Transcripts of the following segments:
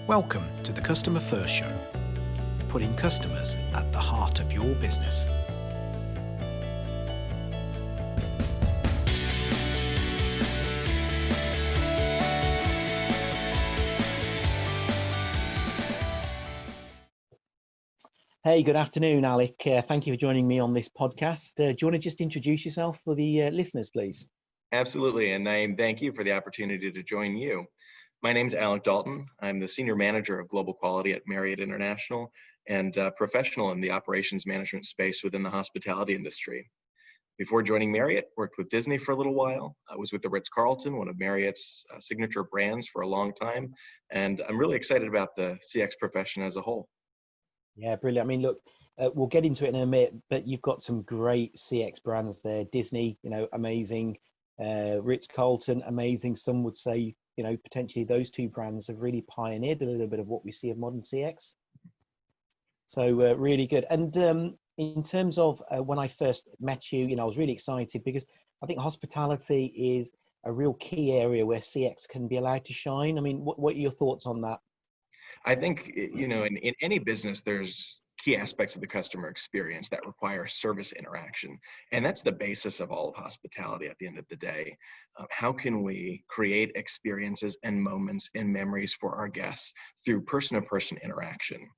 Welcome to the Customer First Show, putting customers at the heart of your business. Hey, good afternoon, Alec. Thank you for joining me on this podcast. Do you want to just introduce yourself for the listeners, please? Absolutely, and Naeem, thank you for the opportunity to join you. My name is Alec Dalton. I'm the Senior Manager of Global Quality at Marriott International and professional in the operations management space within the hospitality industry. Before joining Marriott, worked with Disney for a little while. I was with the Ritz Carlton, one of Marriott's signature brands, for a long time, and I'm really excited about the CX profession as a whole. Yeah, brilliant. I mean, look, we'll get into it in a minute, but you've got some great CX brands there. Disney, amazing. Ritz Carlton, amazing. Some would say, potentially those two brands have really pioneered a little bit of what we see of modern CX. So really good. And in terms of when I first met you, I was really excited because I think hospitality is a real key area where CX can be allowed to shine. I mean, what are your thoughts on that? I think, in any business, there's key aspects of the customer experience that require service interaction. And that's the basis of all of hospitality at the end of the day. How can we create experiences and moments and memories for our guests through person-to-person interaction?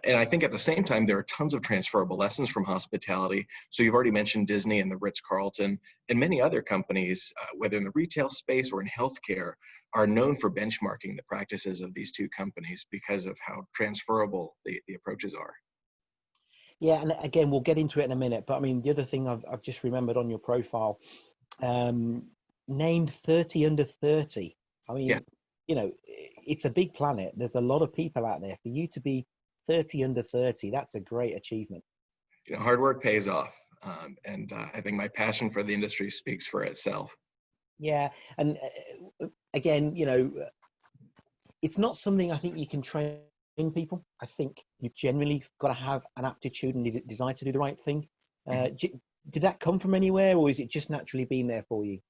And I think at the same time, there are tons of transferable lessons from hospitality. So you've already mentioned Disney and the Ritz Carlton, and many other companies, whether in the retail space or in healthcare, are known for benchmarking the practices of these two companies because of how transferable the approaches are. Yeah, and again, we'll get into it in a minute. But I mean, the other thing I've just remembered on your profile, named 30 under 30. I mean, yeah. It's a big planet. There's a lot of people out there. For you to be 30 under 30, that's a great achievement. Hard work pays off. And I think my passion for the industry speaks for itself. Yeah. And again, it's not something I think you can train people. I think you've generally got to have an aptitude and desire to do the right thing. Did that come from anywhere, or is it just naturally been there for you?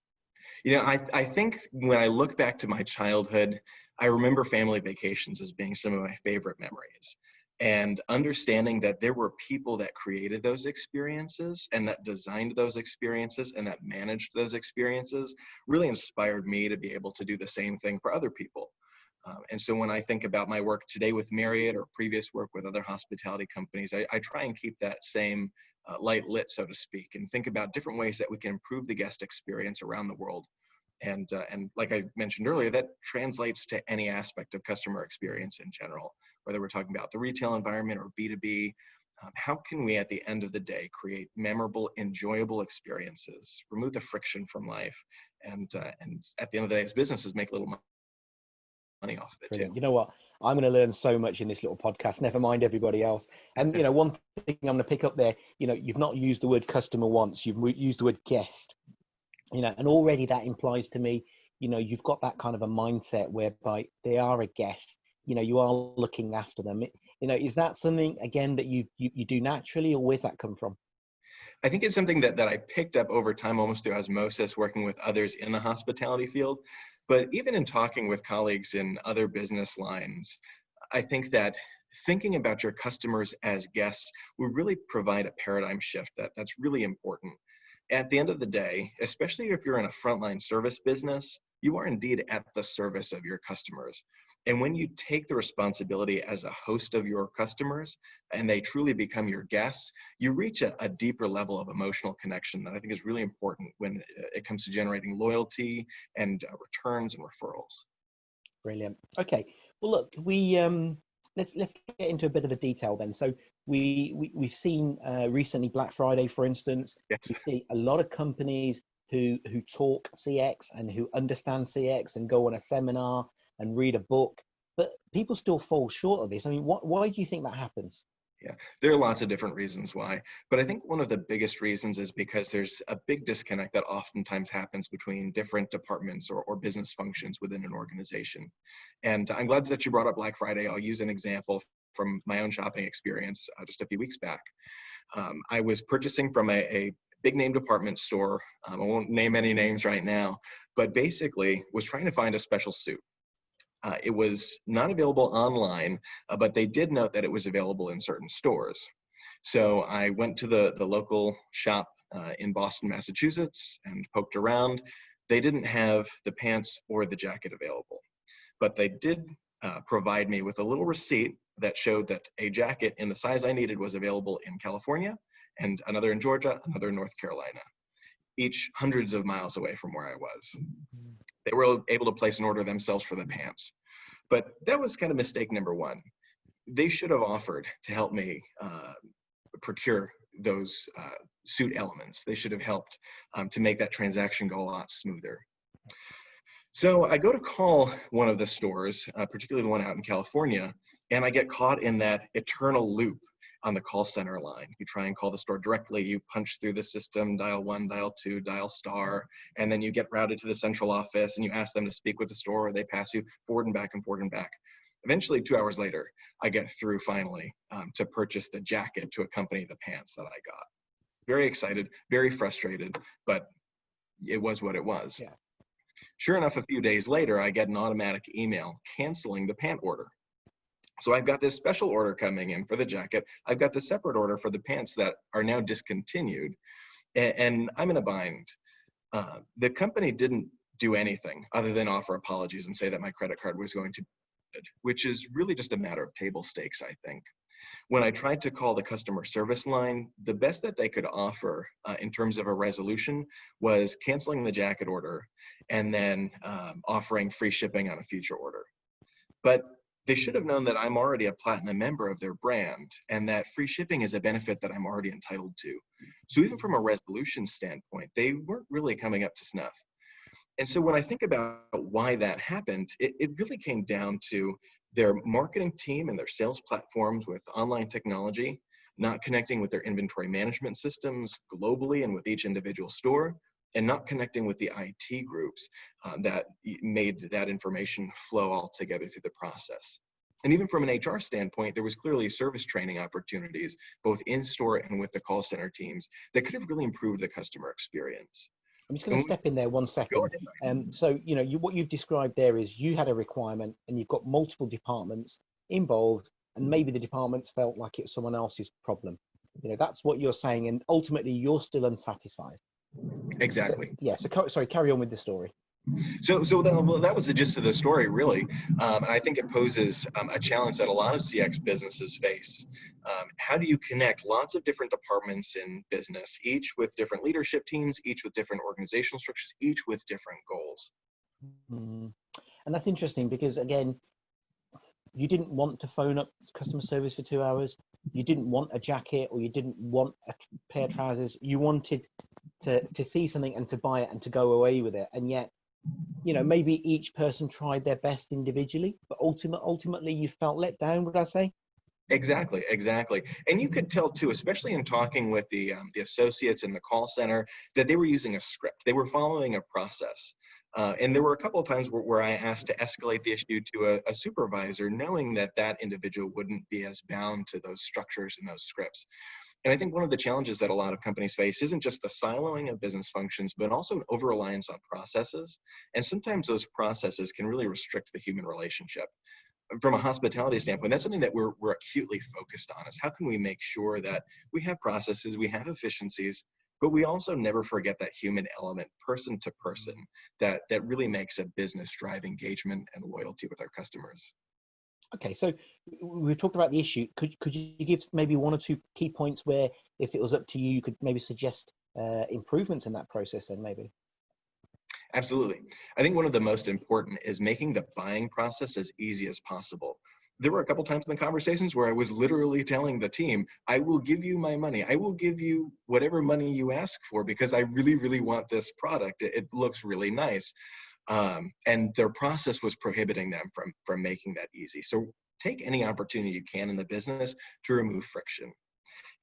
I think when I look back to my childhood, I remember family vacations as being some of my favorite memories. And understanding that there were people that created those experiences and that designed those experiences and that managed those experiences really inspired me to be able to do the same thing for other people. And so when I think about my work today with Marriott or previous work with other hospitality companies, I try and keep that same light lit, so to speak, and think about different ways that we can improve the guest experience around the world. And like I mentioned earlier, that translates to any aspect of customer experience in general, whether we're talking about the retail environment or B2B. How can we, at the end of the day, create memorable, enjoyable experiences, remove the friction from life, and at the end of the day, as businesses, make a little money off of it too. You know what? I'm going to learn so much in this little podcast, never mind everybody else. And, one thing I'm going to pick up there, you've not used the word customer once, you've used the word guest. And already that implies to me, you've got that kind of a mindset whereby they are a guest, you are looking after them. Is that something, again, that you do naturally, or where's that come from? I think it's something that I picked up over time, almost through osmosis, working with others in the hospitality field. But even in talking with colleagues in other business lines, I think that thinking about your customers as guests will really provide a paradigm shift that's really important. At the end of the day, especially if you're in a frontline service business, you are indeed at the service of your customers. And when you take the responsibility as a host of your customers and they truly become your guests, you reach a deeper level of emotional connection that I think is really important when it comes to generating loyalty and returns and referrals. Brilliant. Okay. Well, look, we let's get into a bit of the detail then. So we've seen recently Black Friday, for instance. Yes. We see a lot of companies who talk CX and who understand CX and go on a seminar and read a book, but people still fall short of this. I mean, why do you think that happens? Yeah, there are lots of different reasons why, but I think one of the biggest reasons is because there's a big disconnect that oftentimes happens between different departments or business functions within an organization. And I'm glad that you brought up Black Friday. I'll use an example from my own shopping experience just a few weeks back. I was purchasing from a big name department store. I won't name any names right now, but basically was trying to find a special suit. It was not available online, but they did note that it was available in certain stores. So I went to the local shop in Boston, Massachusetts, and poked around. They didn't have the pants or the jacket available, but they did provide me with a little receipt that showed that a jacket in the size I needed was available in California, and another in Georgia, another in North Carolina, each hundreds of miles away from where I was. They were able to place an order themselves for the pants. But that was kind of mistake number one. They should have offered to help me procure those suit elements. They should have helped to make that transaction go a lot smoother. So I go to call one of the stores, particularly the one out in California, and I get caught in that eternal loop on the call center line. You try and call the store directly, you punch through the system, dial 1, dial 2, dial star, and then you get routed to the central office and you ask them to speak with the store, or they pass you forward and back and forward and back. Eventually, 2 hours later, I get through finally to purchase the jacket to accompany the pants that I got. Very excited, very frustrated, but it was what it was. Yeah. Sure enough, a few days later, I get an automatic email canceling the pant order. So I've got this special order coming in for the jacket. I've got the separate order for the pants that are now discontinued, and I'm in a bind. The company didn't do anything other than offer apologies and say that my credit card was going to be good, which is really just a matter of table stakes, I think. When I tried to call the customer service line, the best that they could offer in terms of a resolution was canceling the jacket order and then offering free shipping on a future order. But they should have known that I'm already a platinum member of their brand and that free shipping is a benefit that I'm already entitled to. So even from a resolution standpoint, they weren't really coming up to snuff. And so when I think about why that happened, it really came down to their marketing team and their sales platforms with online technology, not connecting with their inventory management systems globally and with each individual store, and not connecting with the IT groups that made that information flow all together through the process. And even from an HR standpoint, there was clearly service training opportunities, both in-store and with the call center teams, that could have really improved the customer experience. I'm just going to step in there 1 second. So, what you've described there is you had a requirement and you've got multiple departments involved, and maybe the departments felt like it's someone else's problem. That's what you're saying, and ultimately you're still unsatisfied. Exactly. So carry on with the story. So that was the gist of the story, really. And I think it poses a challenge that a lot of CX businesses face. How do you connect lots of different departments in business, each with different leadership teams, each with different organizational structures, each with different goals? And that's interesting because, again, you didn't want to phone up customer service for 2 hours. You didn't want a jacket, or you didn't want a pair of trousers. You wanted to see something and to buy it and to go away with it. And yet, maybe each person tried their best individually, but ultimately you felt let down, would I say? Exactly. And you could tell too, especially in talking with the associates in the call center, that they were using a script. They were following a process. And there were a couple of times where I asked to escalate the issue to a supervisor, knowing that that individual wouldn't be as bound to those structures and those scripts. And I think one of the challenges that a lot of companies face isn't just the siloing of business functions, but also an over-reliance on processes. And sometimes those processes can really restrict the human relationship. From a hospitality standpoint, that's something that we're acutely focused on, is how can we make sure that we have processes, we have efficiencies, but we also never forget that human element, person to person, that really makes a business drive engagement and loyalty with our customers. Okay, so we talked about the issue. Could you give maybe 1 or 2 key points where, if it was up to you, you could maybe suggest improvements in that process then maybe? Absolutely. I think one of the most important is making the buying process as easy as possible. There were a couple times in the conversations where I was literally telling the team, I will give you my money. I will give you whatever money you ask for because I really, really want this product. It looks really nice. And their process was prohibiting them from making that easy. So take any opportunity you can in the business to remove friction.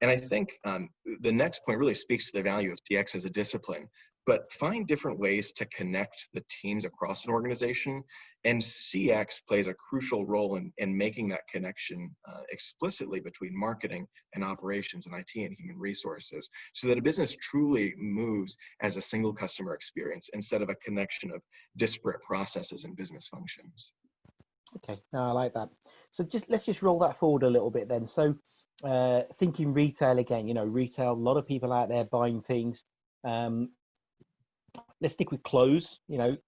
And I think the next point really speaks to the value of CX as a discipline, but find different ways to connect the teams across an organization. And CX plays a crucial role in making that connection explicitly between marketing and operations and IT and human resources, so that a business truly moves as a single customer experience instead of a connection of disparate processes and business functions. Okay, no, I like that. So let's just roll that forward a little bit then. So thinking retail again, retail, a lot of people out there buying things. Let's stick with clothes.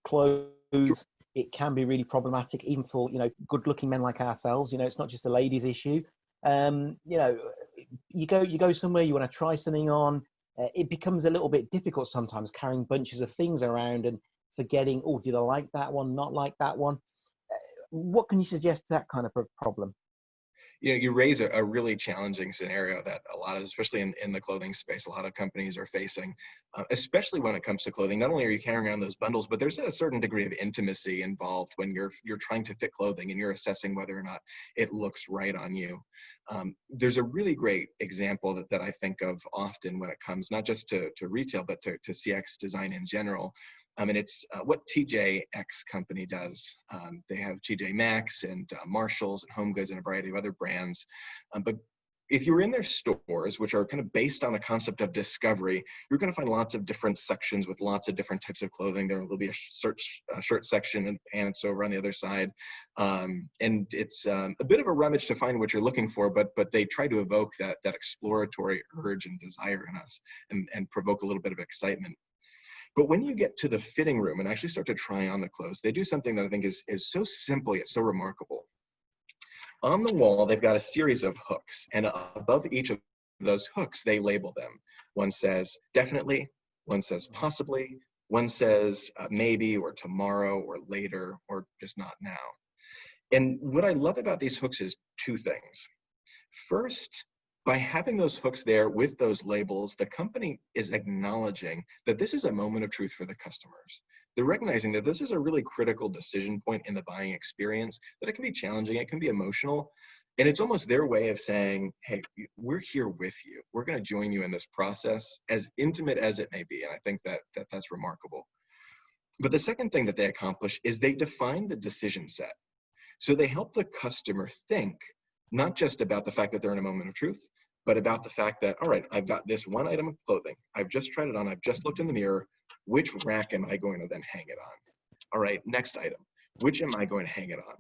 Clothes, it can be really problematic even for good looking men like ourselves. It's not just a ladies issue. You go somewhere, you want to try something on, it becomes a little bit difficult sometimes carrying bunches of things around and forgetting, oh, did I like that one, not like that one. What can you suggest to that kind of problem? You raise a really challenging scenario that a lot of, especially in the clothing space, a lot of companies are facing, especially when it comes to clothing. Not only are you carrying around those bundles, but there's a certain degree of intimacy involved when you're trying to fit clothing and you're assessing whether or not it looks right on you. There's a really great example that I think of often when it comes not just to retail, but to CX design in general. And it's what TJX company does. They have TJ Maxx and Marshalls and Home Goods and a variety of other brands. But if you're in their stores, which are kind of based on a concept of discovery, you're going to find lots of different sections with lots of different types of clothing. There will be a shirt section and pants over on the other side. And it's a bit of a rummage to find what you're looking for, but they try to evoke that exploratory urge and desire in us and provoke a little bit of excitement. But when you get to the fitting room and actually start to try on the clothes, they do something that I think is so simple yet so remarkable. On the wall, they've got a series of hooks, and above each of those hooks, they label them. One says definitely, one says possibly, one says maybe or tomorrow or later or just not now. And what I love about these hooks is two things. First, by having those hooks there with those labels, the company is acknowledging that this is a moment of truth for the customers. They're recognizing that this is a really critical decision point in the buying experience, that it can be challenging, it can be emotional, and it's almost their way of saying, hey, we're here with you. We're going to join you in this process, as intimate as it may be, and I think that's remarkable. But the second thing that they accomplish is they define the decision set. So they help the customer think not just about the fact that they're in a moment of truth, but about the fact that, all right, I've got this one item of clothing. I've just tried it on. I've just looked in the mirror. Which rack am I going to then hang it on? All right, next item. Which am I going to hang it on?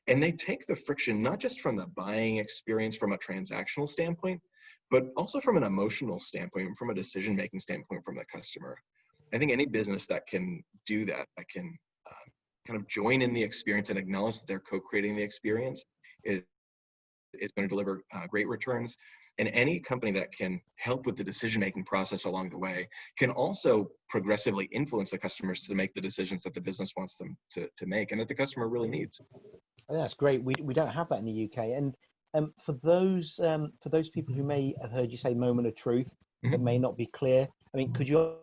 And they take the friction, not just from the buying experience from a transactional standpoint, but also from an emotional standpoint, from a decision-making standpoint from the customer. I think any business that can do that can kind of join in the experience and acknowledge that they're co-creating the experience is going to deliver great returns. And any company that can help with the decision-making process along the way can also progressively influence the customers to make the decisions that the business wants them to make and that the customer really needs. That's great. We don't have that in the UK. And for those people who may have heard you say moment of truth, that may not be clear, I mean, could you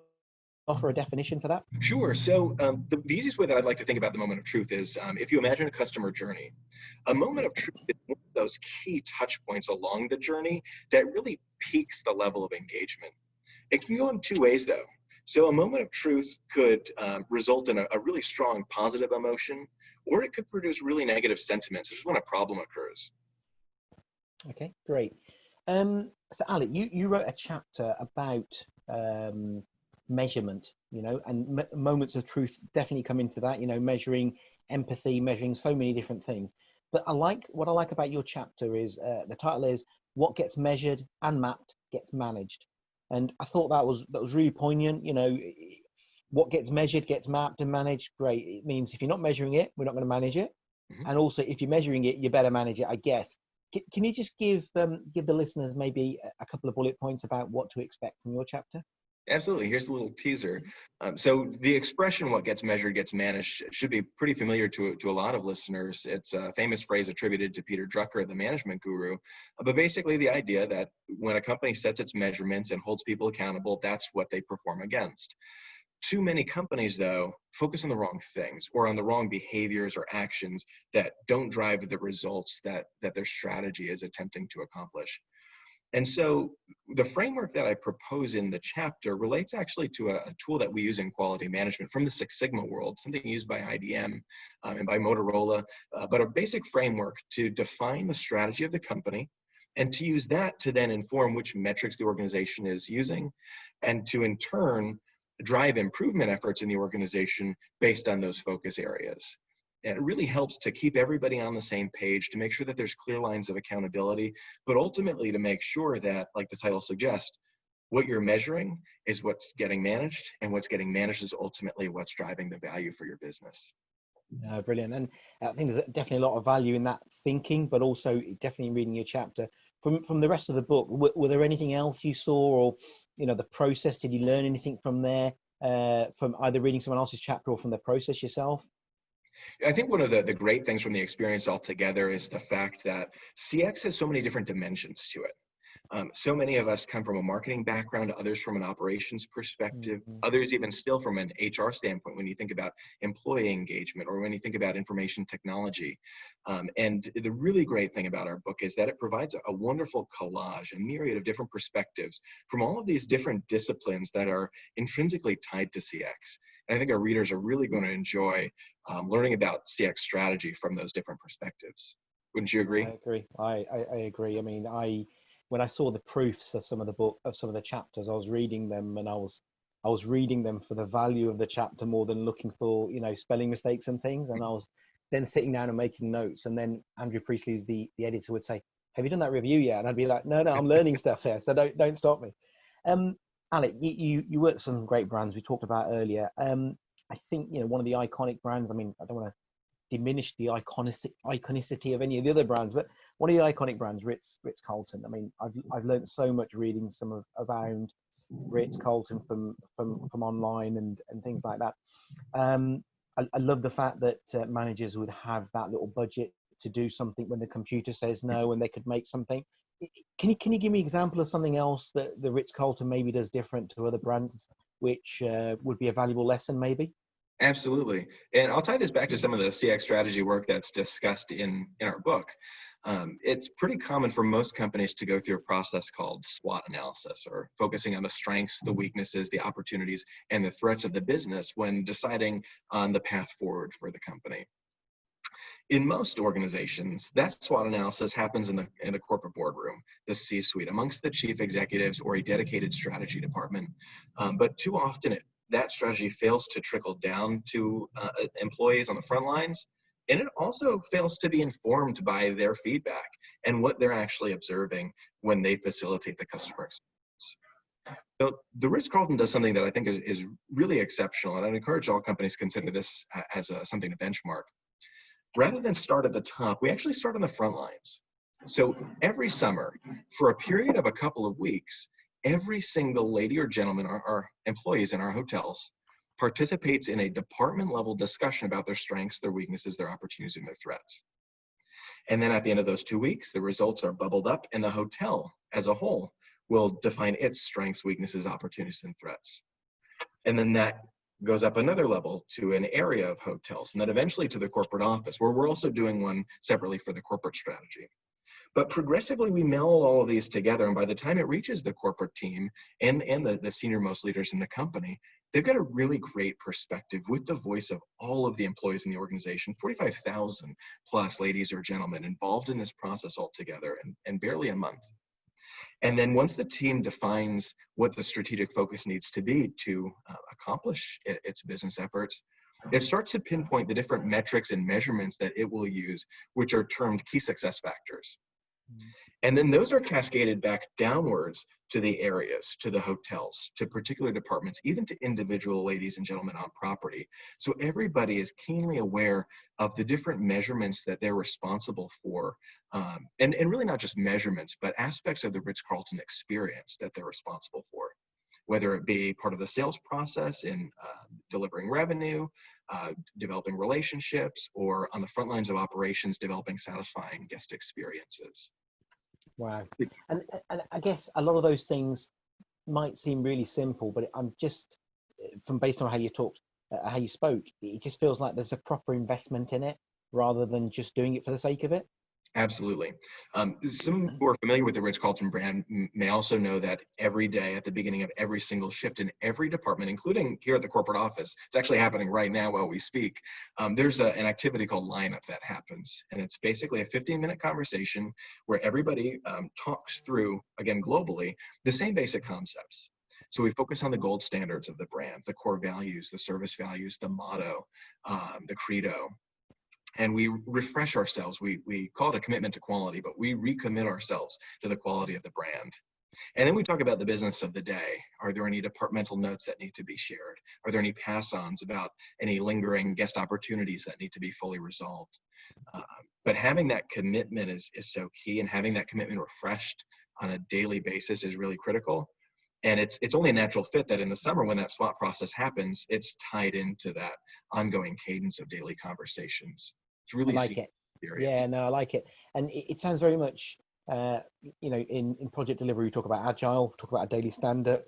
offer a definition for that? Sure. So the easiest way that I'd like to think about the moment of truth is if you imagine a customer journey, a moment of truth is one of those key touch points along the journey that really peaks the level of engagement. It can go in two ways, though. So a moment of truth could result in a really strong positive emotion, or it could produce really negative sentiments, just when a problem occurs. Okay, great. So Alec, you wrote a chapter about measurement, and moments of truth definitely come into that, measuring empathy, measuring so many different things. But what I like about your chapter is the title is What Gets Measured and Mapped Gets Managed. And I thought that was really poignant. What gets measured gets mapped and managed. Great. It means if you're not measuring it, we're not going to manage it. Mm-hmm. And also if you're measuring it, you better manage it, I guess. Can you just give the listeners maybe a couple of bullet points about what to expect from your chapter? Absolutely. Here's a little teaser. So the expression "what gets measured gets managed" should be pretty familiar to a lot of listeners. It's a famous phrase attributed to Peter Drucker, the management guru. But basically the idea that when a company sets its measurements and holds people accountable, that's what they perform against. Too many companies, though, focus on the wrong things or on the wrong behaviors or actions that don't drive the results that their strategy is attempting to accomplish. And so the framework that I propose in the chapter relates actually to a tool that we use in quality management from the Six Sigma world, something used by IBM and by Motorola, but a basic framework to define the strategy of the company and to use that to then inform which metrics the organization is using and to in turn drive improvement efforts in the organization based on those focus areas. And it really helps to keep everybody on the same page, to make sure that there's clear lines of accountability, but ultimately to make sure that, like the title suggests, what you're measuring is what's getting managed, and what's getting managed is ultimately what's driving the value for your business. Brilliant. And I think there's definitely a lot of value in that thinking, but also definitely reading your chapter. From the rest of the book, were there anything else you saw, or, you know, the process? Did you learn anything from there, from either reading someone else's chapter or from the process yourself? I think one of the great things from the experience altogether is the fact that CX has so many different dimensions to it. So many of us come from a marketing background, others from an operations perspective, others even still from an HR standpoint when you think about employee engagement or when you think about information technology. And the really great thing about our book is that it provides a wonderful collage, a myriad of different perspectives from all of these different disciplines that are intrinsically tied to CX. And I think our readers are really going to enjoy learning about CX strategy from those different perspectives. Wouldn't you agree? I agree. I agree. I mean, when I saw the proofs of some of the chapters, I was reading them, and I was reading them for the value of the chapter more than looking for, you know, spelling mistakes and things. And I was then sitting down and making notes. And then Andrew Priestley's the editor would say, "Have you done that review yet?" And I'd be like, "No, I'm learning stuff here, so don't stop me." Alec, you work with some great brands we talked about earlier. I think, you know, one of the iconic brands. I mean, I don't want to diminish the iconicity of any of the other brands, but one of the iconic brands, Ritz Carlton. I mean, I've learned so much reading some around Ritz Carlton from online and things like that. I love the fact that managers would have that little budget to do something when the computer says no, and they could make something. Can you give me an example of something else that the Ritz Carlton maybe does different to other brands, which would be a valuable lesson maybe? Absolutely. And I'll tie this back to some of the CX strategy work that's discussed in our book. It's pretty common for most companies to go through a process called SWOT analysis, or focusing on the strengths, the weaknesses, the opportunities, and the threats of the business when deciding on the path forward for the company. In most organizations, that SWOT analysis happens in the corporate boardroom, the C-suite, amongst the chief executives or a dedicated strategy department. But too often that strategy fails to trickle down to employees on the front lines, and it also fails to be informed by their feedback and what they're actually observing when they facilitate the customer experience. So the Ritz-Carlton does something that I think is really exceptional, and I'd encourage all companies to consider this as something to benchmark. Rather than start at the top, we actually start on the front lines. So every summer, for a period of a couple of weeks, every single lady or gentleman, our employees in our hotels, participates in a department-level discussion about their strengths, their weaknesses, their opportunities, and their threats. And then at the end of those 2 weeks, the results are bubbled up, and the hotel as a whole will define its strengths, weaknesses, opportunities, and threats. And then that goes up another level to an area of hotels, and then eventually to the corporate office, where we're also doing one separately for the corporate strategy. But progressively, we meld all of these together, and by the time it reaches the corporate team and the senior most leaders in the company, they've got a really great perspective with the voice of all of the employees in the organization, 45,000 plus ladies or gentlemen involved in this process altogether, and barely a month. And then once the team defines what the strategic focus needs to be to accomplish its business efforts, it starts to pinpoint the different metrics and measurements that it will use, which are termed key success factors. And then those are cascaded back downwards to the areas, to the hotels, to particular departments, even to individual ladies and gentlemen on property. So everybody is keenly aware of the different measurements that they're responsible for. And really not just measurements, but aspects of the Ritz-Carlton experience that they're responsible for, whether it be part of the sales process in delivering revenue, developing relationships, or on the front lines of operations, developing satisfying guest experiences. Wow. And I guess a lot of those things might seem really simple, but I'm just, from based on how you talked, how you spoke, it just feels like there's a proper investment in it rather than just doing it for the sake of it. Absolutely. Some who are familiar with the Ritz-Carlton brand may also know that every day at the beginning of every single shift in every department, including here at the corporate office, it's actually happening right now while we speak, there's an activity called lineup that happens. And it's basically a 15-minute conversation where everybody talks through, again, globally, the same basic concepts. So we focus on the gold standards of the brand, the core values, the service values, the motto, the credo. and we refresh ourselves. We call it a commitment to quality, but we recommit ourselves to the quality of the brand. And then we talk about the business of the day. Are there any departmental notes that need to be shared? Are there any pass-ons about any lingering guest opportunities that need to be fully resolved? But having that commitment is so key, and having that commitment refreshed on a daily basis is really critical. And it's only a natural fit that in the summer, when that swap process happens, it's tied into that ongoing cadence of daily conversations. It's really I like it. experience. Yeah, no, I like it. And it sounds very much, in project delivery, we talk about agile, talk about a daily stand-up,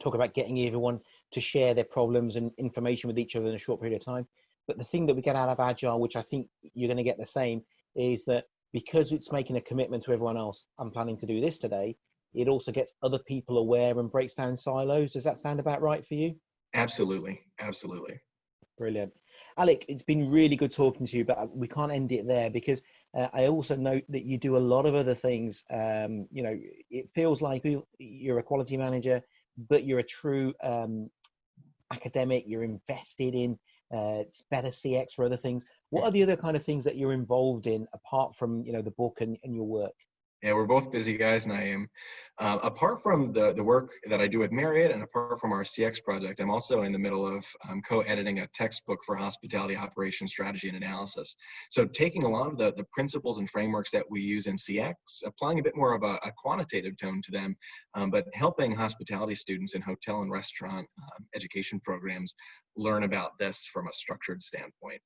talk about getting everyone to share their problems and information with each other in a short period of time. But the thing that we get out of agile, which I think you're going to get the same, is that because it's making a commitment to everyone else, I'm planning to do this today, it also gets other people aware and breaks down silos. Does that sound about right for you? Absolutely. Absolutely. Brilliant. Alec, it's been really good talking to you, but we can't end it there, because I also note that you do a lot of other things. It feels like you're a quality manager, but you're a true academic. You're invested in better CX for other things. What are the other kind of things that you're involved in apart from, the book and your work? Yeah, we're both busy guys, Naeem. Apart from the work that I do with Marriott, and apart from our CX project, I'm also in the middle of co-editing a textbook for hospitality operations strategy and analysis. So taking a lot of the principles and frameworks that we use in CX, applying a bit more of a quantitative tone to them, but helping hospitality students in hotel and restaurant education programs learn about this from a structured standpoint.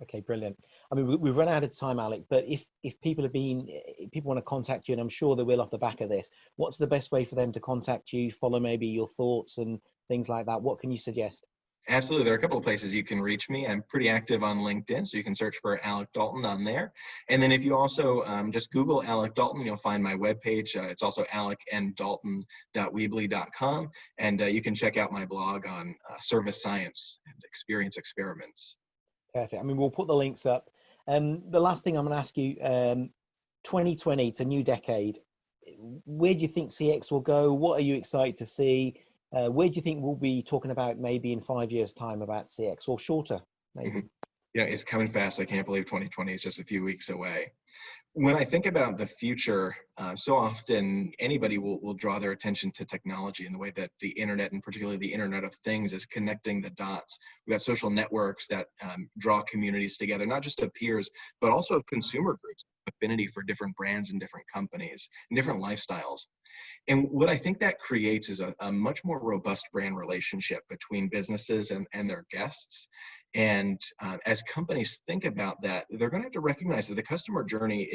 Okay, brilliant. I mean, we've run out of time, Alec, but if people want to contact you, and I'm sure they will off the back of this, what's the best way for them to contact you, follow maybe your thoughts and things like that? What can you suggest? Absolutely. There are a couple of places you can reach me. I'm pretty active on LinkedIn, so you can search for Alec Dalton on there. And then if you also just Google Alec Dalton, you'll find my webpage. It's also alecndalton.weebly.com. And you can check out my blog on service science and experience experiments. Perfect. I mean, we'll put the links up. The last thing I'm going to ask you, 2020, it's a new decade. Where do you think CX will go? What are you excited to see? Where do you think we'll be talking about maybe in 5 years' time about CX, or shorter, maybe? It's coming fast. I can't believe 2020 is just a few weeks away. When I think about the future, so often anybody will draw their attention to technology and the way that the internet, and particularly the Internet of Things, is connecting the dots. We've got social networks that draw communities together, not just of peers, but also of consumer groups, affinity for different brands and different companies and different lifestyles. And what I think that creates is a much more robust brand relationship between businesses and their guests. And as companies think about that, they're going to have to recognize that the customer journey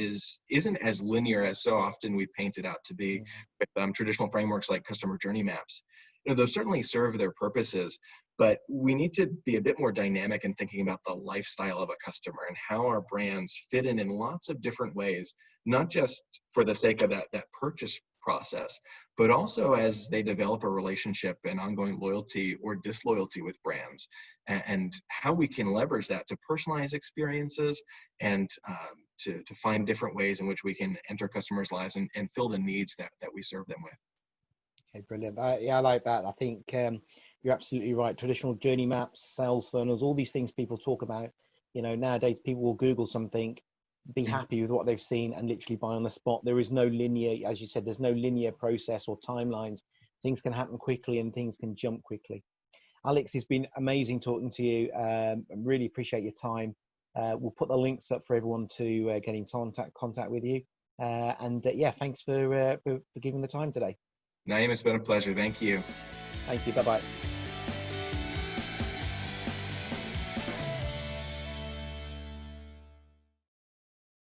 isn't as linear as so often we paint it out to be with traditional frameworks like customer journey maps. They'll certainly serve their purposes, but we need to be a bit more dynamic in thinking about the lifestyle of a customer and how our brands fit in lots of different ways, not just for the sake of that purchase process, but also as they develop a relationship and ongoing loyalty or disloyalty with brands, and how we can leverage that to personalize experiences and to find different ways in which we can enter customers' lives and fill the needs that we serve them with. Okay, brilliant. Yeah, I like that. I think you're absolutely right. Traditional journey maps, sales funnels, all these things people talk about. Nowadays people will Google something, be happy with what they've seen, and literally buy on the spot. There is no linear, as you said, there's no linear process or timelines. Things can happen quickly and things can jump quickly. Alex, it's been amazing talking to you. I really appreciate your time. We'll put the links up for everyone to get in contact with you. Yeah, thanks for giving the time today. Naeem, it's been a pleasure. Thank you. Thank you. Bye-bye.